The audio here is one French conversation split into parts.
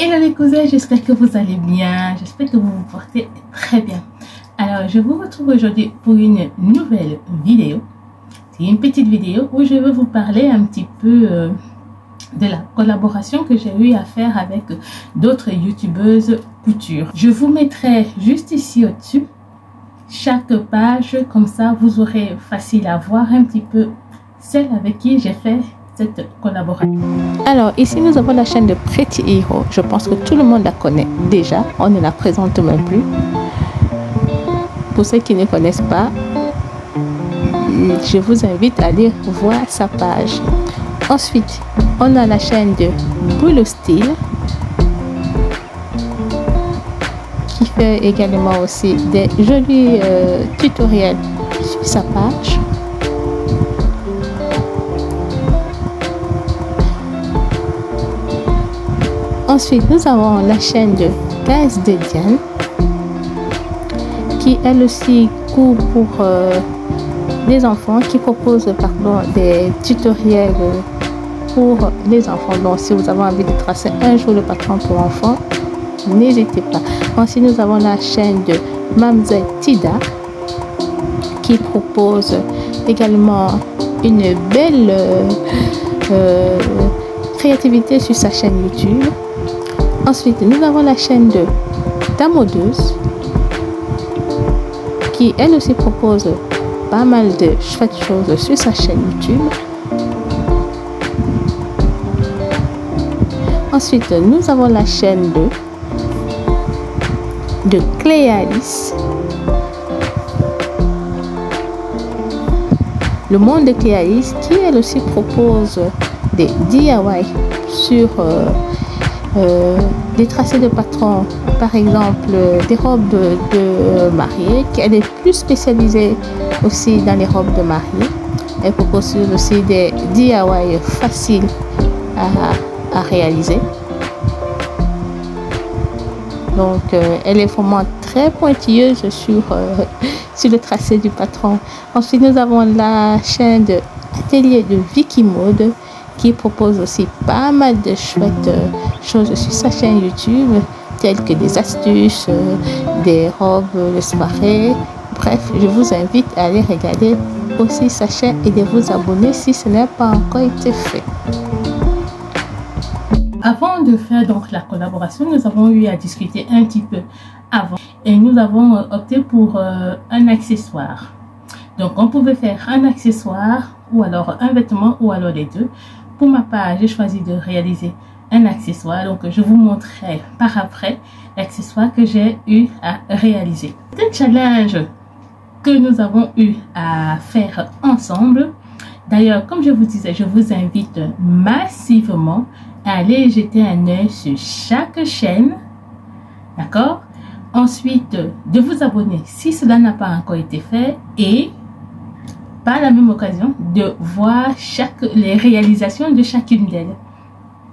Hello les cousins, j'espère que vous allez bien, j'espère que vous vous portez très bien. Alors je vous retrouve aujourd'hui pour une nouvelle vidéo. C'est une petite vidéo où je vais vous parler un petit peu de la collaboration que j'ai eu à faire avec d'autres youtubeuses couture. Je vous mettrai juste ici au-dessus chaque page, comme ça vous aurez facile à voir un petit peu celle avec qui j'ai fait cette collaboration. Alors ici nous avons la chaîne de Pretty Hero. Je pense que tout le monde la connaît déjà, on ne la présente même plus. Pour ceux qui ne connaissent pas, je vous invite à aller voir sa page. Ensuite on a la chaîne de Boulot Style qui fait également aussi des jolis tutoriels sur sa page. Ensuite, nous avons la chaîne de Guys de Diane qui elle aussi court pour les enfants, qui propose des tutoriels pour les enfants. Donc, si vous avez envie de tracer un jour le patron pour enfants, n'hésitez pas. Ensuite, nous avons la chaîne de Mamzelle Tida qui propose également une belle créativité sur sa chaîne YouTube. Ensuite, nous avons la chaîne de Damodeuse qui elle aussi propose pas mal de chouettes choses sur sa chaîne YouTube. Ensuite, nous avons la chaîne de Clé Alice, le monde de Clé Alice, qui elle aussi propose des DIY sur des tracés de patrons, par exemple des robes de mariée, qu'elle est plus spécialisée aussi dans les robes de mariée. Elle propose aussi des DIY faciles à réaliser. Donc elle est vraiment très pointilleuse sur le tracé du patron. Ensuite nous avons la chaîne de Atelier de Vicky Mode qui propose aussi pas mal de chouettes choses sur sa chaîne YouTube, telles que des astuces, des robes de soirée. Bref, je vous invite à aller regarder aussi sa chaîne et de vous abonner si ce n'est pas encore été fait. Avant de faire donc la collaboration, nous avons eu à discuter un petit peu avant et nous avons opté pour un accessoire. Donc on pouvait faire un accessoire ou alors un vêtement ou alors les deux. Pour ma part, j'ai choisi de réaliser un accessoire, donc je vous montrerai par après l'accessoire que j'ai eu à réaliser. C'est un challenge que nous avons eu à faire ensemble. D'ailleurs, comme je vous disais, je vous invite massivement à aller jeter un œil sur chaque chaîne, d'accord? Ensuite, de vous abonner si cela n'a pas encore été fait et par la même occasion de voir les réalisations de chacune d'elles.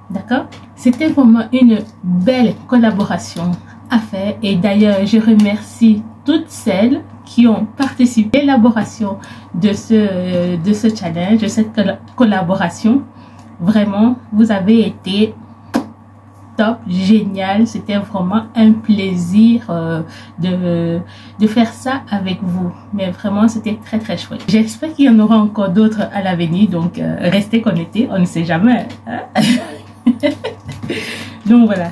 D'accord? C'était vraiment une belle collaboration à faire et d'ailleurs je remercie toutes celles qui ont participé à l'élaboration de ce challenge, de cette collaboration. Vraiment, vous avez été top, génial. C'était vraiment un plaisir de faire ça avec vous. Mais vraiment, c'était très très chouette. J'espère qu'il y en aura encore d'autres à l'avenir. Donc, restez connectés. On ne sait jamais. Hein? Donc, voilà.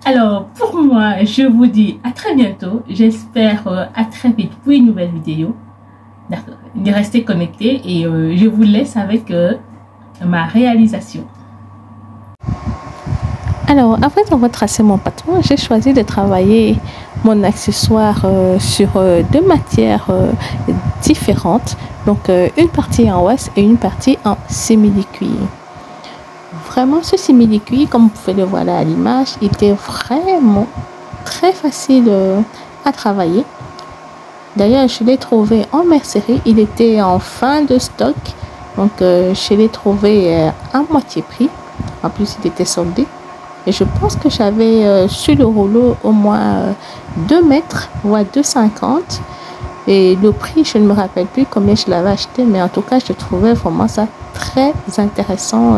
Alors, pour moi, je vous dis à très bientôt. J'espère à très vite pour une nouvelle vidéo. D'accord. Restez connectés et je vous laisse avec ma réalisation. Alors, après avoir tracé mon patron, j'ai choisi de travailler mon accessoire sur deux matières différentes. Donc, une partie en wax et une partie en simili-cuir. Vraiment, ce simili-cuir, comme vous pouvez le voir là à l'image, il était vraiment très facile à travailler. D'ailleurs, je l'ai trouvé en mercerie. Il était en fin de stock. Donc, je l'ai trouvé à moitié prix. En plus, il était soldé. Et je pense que j'avais sur le rouleau au moins 2 mètres ou à 2,50. Et le prix, je ne me rappelle plus combien je l'avais acheté. Mais en tout cas, je trouvais vraiment ça très intéressant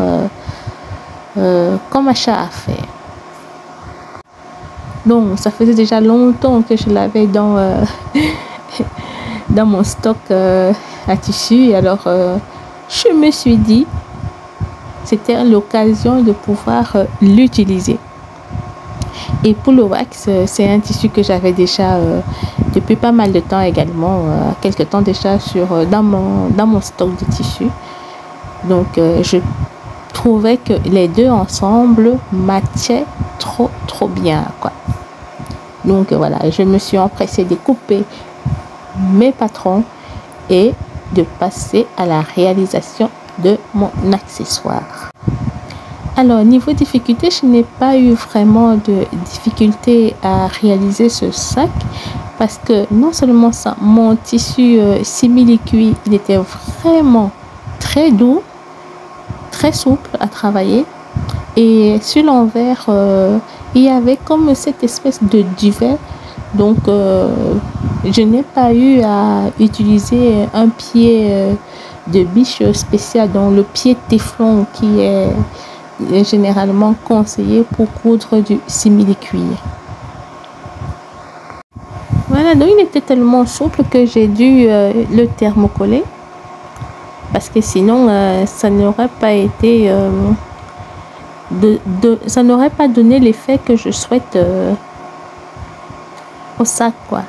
comme achat à faire. Donc, ça faisait déjà longtemps que je l'avais dans, dans mon stock à tissu. Et alors, je me suis dit, c'était l'occasion de pouvoir l'utiliser. Et pour le wax, c'est un tissu que j'avais déjà depuis pas mal de temps également, quelques temps déjà dans mon stock de tissus. Donc, je trouvais que les deux ensemble matchaient trop bien, quoi. Donc, voilà, je me suis empressée de couper mes patrons et de passer à la réalisation de mon accessoire. Alors, niveau difficulté, je n'ai pas eu vraiment de difficulté à réaliser ce sac parce que non seulement ça, mon tissu simili-cuit, il était vraiment très doux, très souple à travailler, et sur l'envers, il y avait comme cette espèce de duvet. Donc, je n'ai pas eu à utiliser un pied de biche spécial, dans le pied téflon qui est généralement conseillé pour coudre du simili-cuir. Voilà, donc il était tellement souple que j'ai dû le thermocoller parce que sinon ça n'aurait pas été ça n'aurait pas donné l'effet que je souhaite au sac, quoi.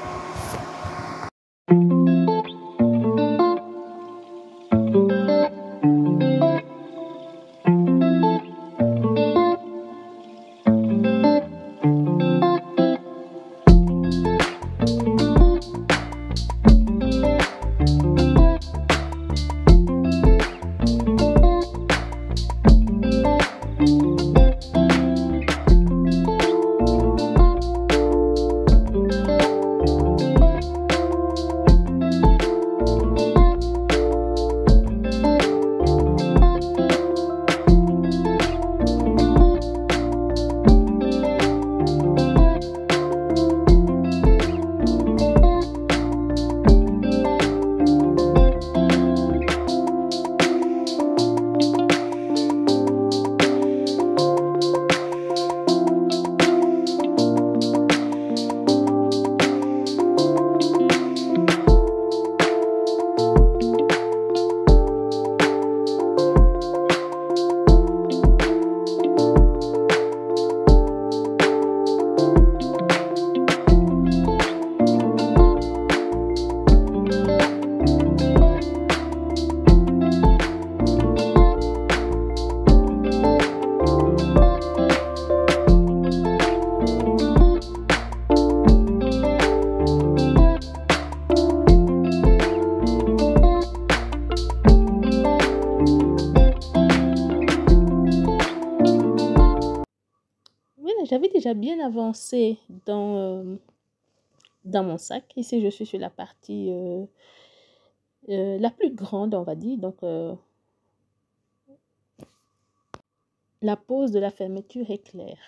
J'avais déjà bien avancé dans mon sac. Ici, je suis sur la partie la plus grande, on va dire. Donc, la pose de la fermeture éclair.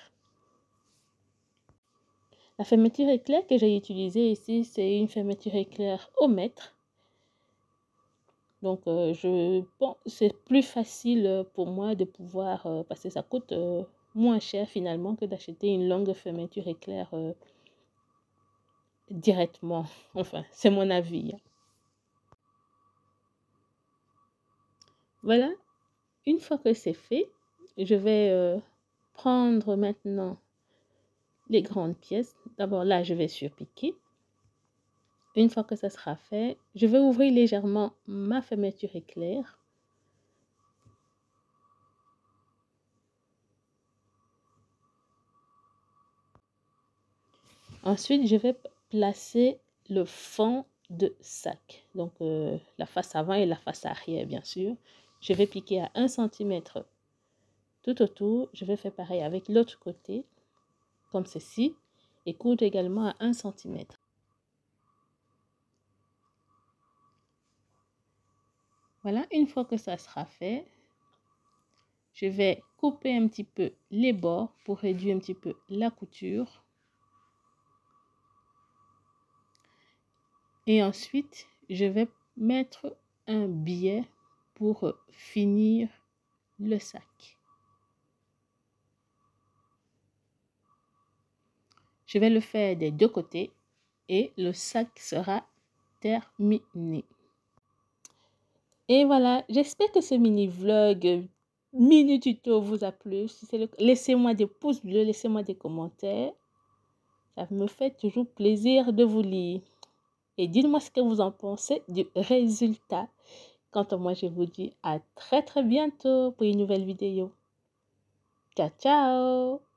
La fermeture éclair que j'ai utilisée ici, c'est une fermeture éclair au mètre. Donc, c'est plus facile pour moi de pouvoir, parce que ça coûte moins cher finalement que d'acheter une longue fermeture éclair directement. Enfin, c'est mon avis. Voilà, une fois que c'est fait, je vais prendre maintenant les grandes pièces. D'abord là, je vais surpiquer. Une fois que ça sera fait, je vais ouvrir légèrement ma fermeture éclair. Ensuite, je vais placer le fond de sac. Donc, la face avant et la face arrière, bien sûr. Je vais piquer à 1 cm tout autour. Je vais faire pareil avec l'autre côté, comme ceci. Et coudre également à 1 cm. Voilà, une fois que ça sera fait, je vais couper un petit peu les bords pour réduire un petit peu la couture. Et ensuite, je vais mettre un biais pour finir le sac. Je vais le faire des deux côtés et le sac sera terminé. Et voilà, j'espère que ce mini vlog, mini tuto vous a plu. Si c'est laissez-moi des pouces bleus, laissez-moi des commentaires. Ça me fait toujours plaisir de vous lire. Et dites-moi ce que vous en pensez du résultat. Quant à moi, je vous dis à très bientôt pour une nouvelle vidéo. Ciao, ciao!